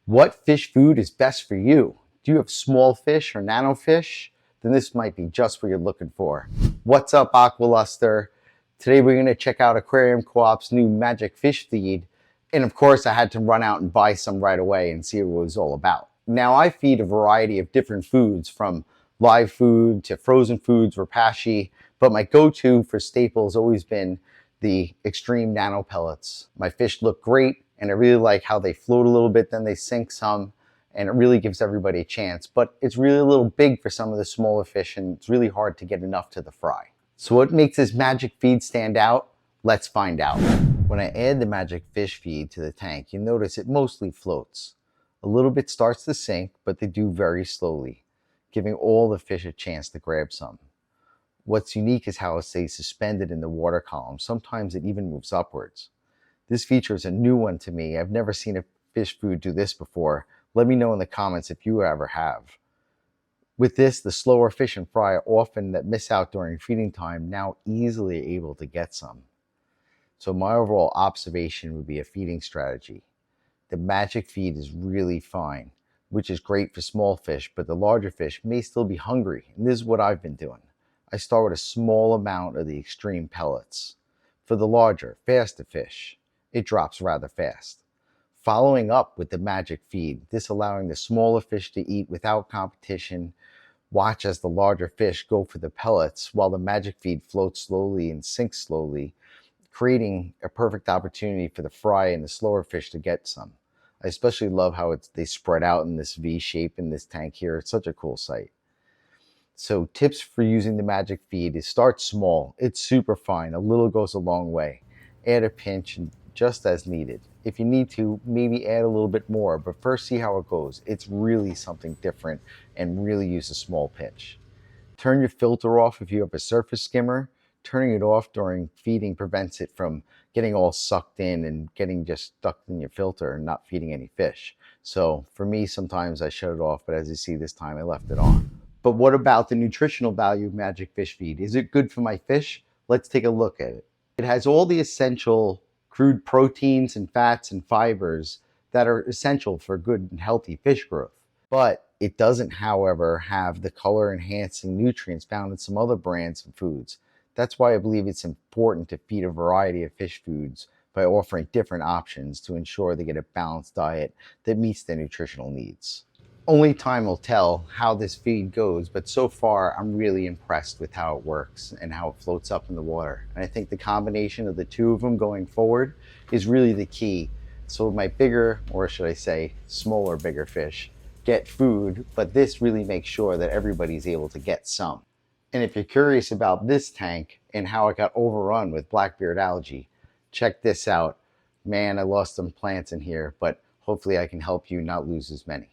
What fish food is best for you? Do you have small fish or nano fish? Then this might be just what you're looking for. What's up, Aqualuster? Today we're going to check out Aquarium Co-op's new magic fish feed. And of course, I had to run out and buy some right away and see what it was all about. Now, I feed a variety of different foods, from live food to frozen foods, rapashi, but my go-to for staple has always been the Xtreme Nano Pellets. My fish look great, and I really like how they float a little bit, then they sink some, and it really gives everybody a chance. But it's really a little big for some of the smaller fish, and it's really hard to get enough to the fry. So what makes this magic feed stand out? Let's find out. When I add the magic fish feed to the tank, you notice it mostly floats. A little bit starts to sink, but they do very slowly, giving all the fish a chance to grab some. What's unique is how it stays suspended in the water column. Sometimes it even moves upwards. This feature is a new one to me. I've never seen a fish food do this before. Let me know in the comments if you ever have. With this, the slower fish and fry often that miss out during feeding time now easily able to get some. So my overall observation would be a feeding strategy. The magic feed is really fine, which is great for small fish, but the larger fish may still be hungry. And this is what I've been doing. I start with a small amount of the Xtreme pellets. For the larger, faster fish, it drops rather fast. Following up with the magic feed, this allowing the smaller fish to eat without competition. Watch as the larger fish go for the pellets while the magic feed floats slowly and sinks slowly, creating a perfect opportunity for the fry and the slower fish to get some. I especially love how they spread out in this V shape in this tank here. It's such a cool sight. So tips for using the magic feed is start small. It's super fine. A little goes a long way. Add a pinch just as needed. If you need to, maybe add a little bit more, but first see how it goes. It's really something different, and really use a small pinch. Turn your filter off if you have a surface skimmer. Turning it off during feeding prevents it from getting all sucked in and getting just stuck in your filter and not feeding any fish. So for me, sometimes I shut it off, but as you see this time, I left it on. But what about the nutritional value of magic fish feed? Is it good for my fish? Let's take a look at it. It has all the essential crude proteins and fats and fibers that are essential for good and healthy fish growth. But it doesn't, however, have the color enhancing nutrients found in some other brands and foods. That's why I believe it's important to feed a variety of fish foods by offering different options to ensure they get a balanced diet that meets their nutritional needs. Only time will tell how this feed goes, but so far I'm really impressed with how it works and how it floats up in the water. And I think the combination of the two of them going forward is really the key. So my bigger, or should I say smaller, bigger fish get food, but this really makes sure that everybody's able to get some. And if you're curious about this tank and how it got overrun with blackbeard algae, check this out. Man, I lost some plants in here, but hopefully I can help you not lose as many.